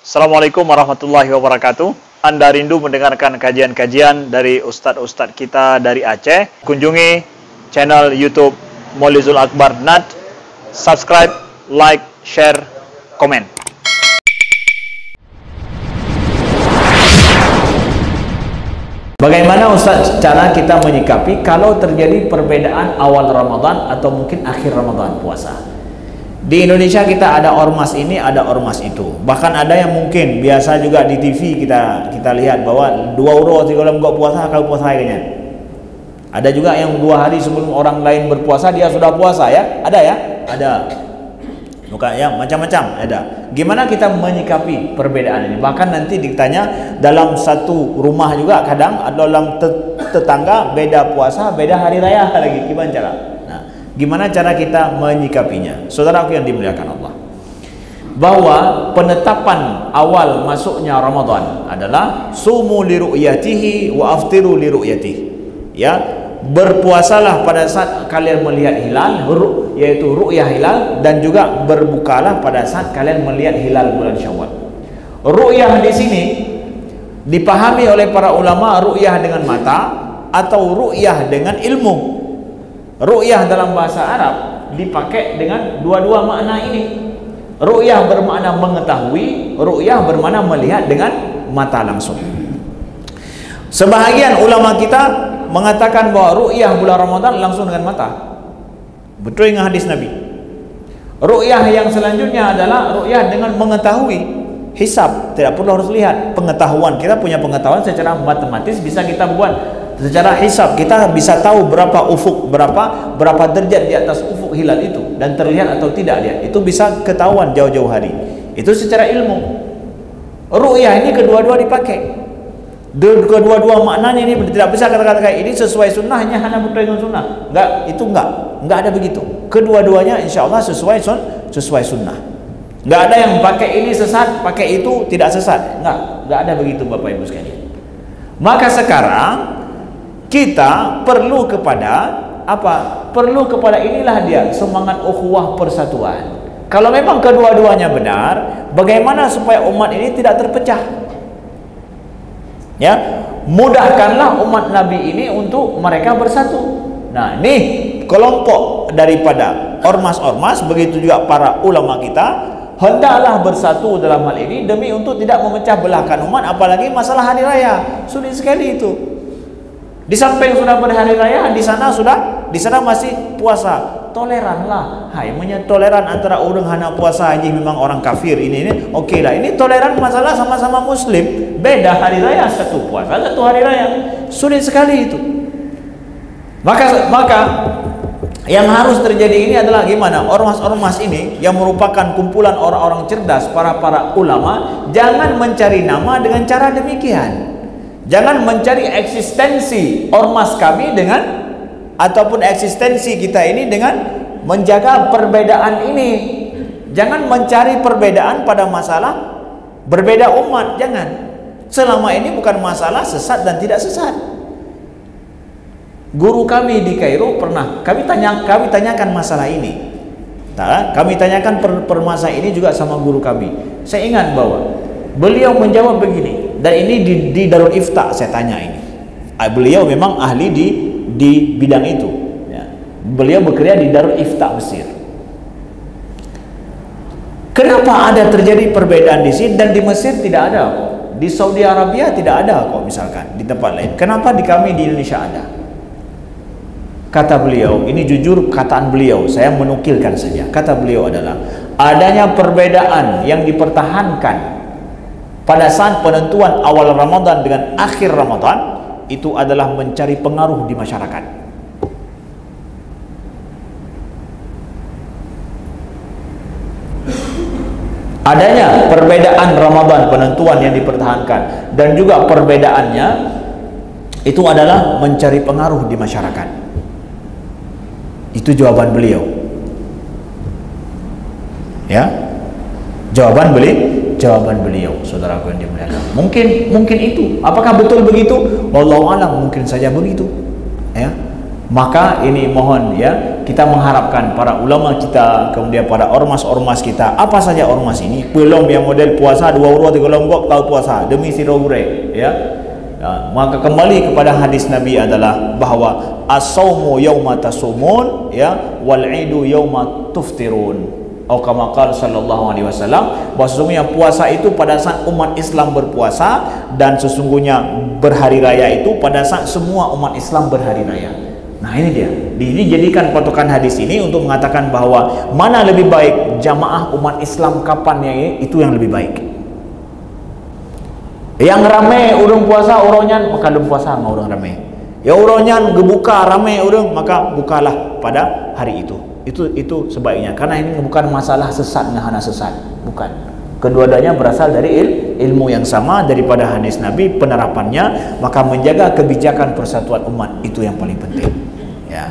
Assalamualaikum warahmatullahi wabarakatuh. Anda rindu mendengarkan kajian-kajian dari ustadz-ustadz kita dari Aceh? Kunjungi channel YouTube Maulizul Akbar NAD. Subscribe, like, share, komen. Bagaimana Ustaz cara kita menyikapi kalau terjadi perbedaan awal Ramadan atau mungkin akhir Ramadan puasa? Di Indonesia kita ada ormas ini, ada ormas itu. Bahkan ada yang mungkin biasa juga di TV kita lihat bahwa 2 urut 3 bulan buka puasa kalau puasa kayaknya. Ada juga yang 2 hari sebelum orang lain berpuasa dia sudah puasa ya. Ada ya? Ada. Bukan ya, macam-macam ada. Gimana kita menyikapi perbedaan ini? Bahkan nanti ditanya dalam satu rumah juga kadang dalam tetangga beda puasa, beda hari raya lagi. Gimana cara? Nah, gimana cara kita menyikapinya? Saudaraku yang dimuliakan Allah, bahwa penetapan awal masuknya Ramadan adalah sumu li ru'yatihi wa aftiru li ru'yatihi. Ya, berpuasalah pada saat kalian melihat hilal, yaitu ru'yah hilal, dan juga berbukalah pada saat kalian melihat hilal bulan Syawal. Ru'yah di sini dipahami oleh para ulama ru'yah dengan mata atau ru'yah dengan ilmu. Ru'yah dalam bahasa Arab dipakai dengan dua-dua makna ini. Ru'yah bermakna mengetahui, ru'yah bermakna melihat dengan mata langsung. Sebahagian ulama kita mengatakan bahwa ru'yah bulan Ramadan langsung dengan mata. Betul dengan hadis Nabi. Ru'yah yang selanjutnya adalah ru'yah dengan mengetahui, hisab, tidak perlu harus lihat. Pengetahuan, kita punya pengetahuan secara matematis bisa kita buat. Secara hisab kita bisa tahu berapa ufuk, berapa derajat di atas ufuk hilal itu dan terlihat atau tidak dia. Itu bisa ketahuan jauh-jauh hari. Itu secara ilmu. Ru'yah ini kedua-dua dipakai. Kedua-dua maknanya ini tidak bisa kata-kata kayak ini sesuai sunnah, hanya betul dengan sunnah. Enggak ada begitu. Kedua-duanya insya Allah sesuai sunnah. Enggak ada yang pakai ini sesat, pakai itu tidak sesat. Enggak ada begitu Bapak Ibu sekalian. Maka sekarang kita perlu kepada apa? Perlu kepada inilah dia semangat ukhuwah persatuan. Kalau memang kedua-duanya benar, bagaimana supaya umat ini tidak terpecah? Ya, mudahkanlah umat Nabi ini untuk mereka bersatu. Nah, ini kelompok daripada ormas-ormas, begitu juga para ulama kita, hendaklah bersatu dalam hal ini demi untuk tidak memecah belahkan umat, apalagi masalah hari raya. Sulit sekali itu. Di samping sudah berhari raya, di sana masih puasa. Toleranlah. Hai, toleran antara orang hana puasa aja memang orang kafir ini oke lah. Ini toleran masalah sama-sama muslim. Beda hari raya, satu puasa, satu hari raya. Sulit sekali itu. Maka yang harus terjadi ini adalah gimana? Ormas-ormas ini yang merupakan kumpulan orang-orang cerdas, para ulama, jangan mencari nama dengan cara demikian. Jangan mencari eksistensi ormas kami dengan ataupun eksistensi kita ini dengan menjaga perbedaan ini. Jangan mencari perbedaan pada masalah berbeda umat, jangan. Selama ini bukan masalah sesat dan tidak sesat. Guru kami di Kairo pernah kami tanyakan masalah ini. Nah, kami tanyakan permasalahan ini juga sama guru kami. Saya ingat bahwa beliau menjawab begini, dan ini di Darul Ifta saya tanya ini. Beliau memang ahli di bidang itu ya. Beliau bekerja di Darul Ifta Mesir. Kenapa ada terjadi perbedaan di sini dan di Mesir tidak ada kok? Di Saudi Arabia tidak ada kok, misalkan di tempat lain. Kenapa di kami di Indonesia ada? Kata beliau, ini jujur kataan beliau, saya menukilkan saja. Kata beliau adalah adanya perbedaan yang dipertahankan pada saat penentuan awal Ramadan dengan akhir Ramadan itu adalah mencari pengaruh di masyarakat. Adanya perbedaan Ramadan penentuan yang dipertahankan dan juga perbedaannya itu adalah mencari pengaruh di masyarakat. Itu jawaban beliau. Ya. Jawaban beliau, saudaraku yang dimuliakan. Mungkin itu. Apakah betul begitu? Wallahu a'lam, mungkin saja begitu. Ya. Maka ini mohon ya, kita mengharapkan para ulama kita, kemudian para ormas-ormas kita, apa saja ormas ini, belum yang model puasa 2 urut 3 lombok kau puasa demi sirogure ya. Maka kembali kepada hadis Nabi adalah bahwa as-saumu yauma tasumun ya, wal idu yauma tuftirun. Atau kama qala sallallahu alaihi wasallam, bahwa sesungguhnya puasa itu pada saat umat Islam berpuasa, dan sesungguhnya berhari raya itu pada saat semua umat Islam berhari raya. Nah ini dia, dijadikan patokan hadis ini untuk mengatakan bahwa mana lebih baik jamaah umat Islam kapan yang itu yang lebih baik. Yang ramai urang puasa uronyan, maka belum puasa sama urang ramai. Ya uronyan gebuka ramai urang, maka bukalah pada hari itu. Itu sebaiknya, karena ini bukan masalah sesat ngahana sesat, bukan. Kedua-duanya berasal dari ilmu yang sama daripada hadis Nabi, penerapannya, maka menjaga kebijakan persatuan umat itu yang paling penting ya.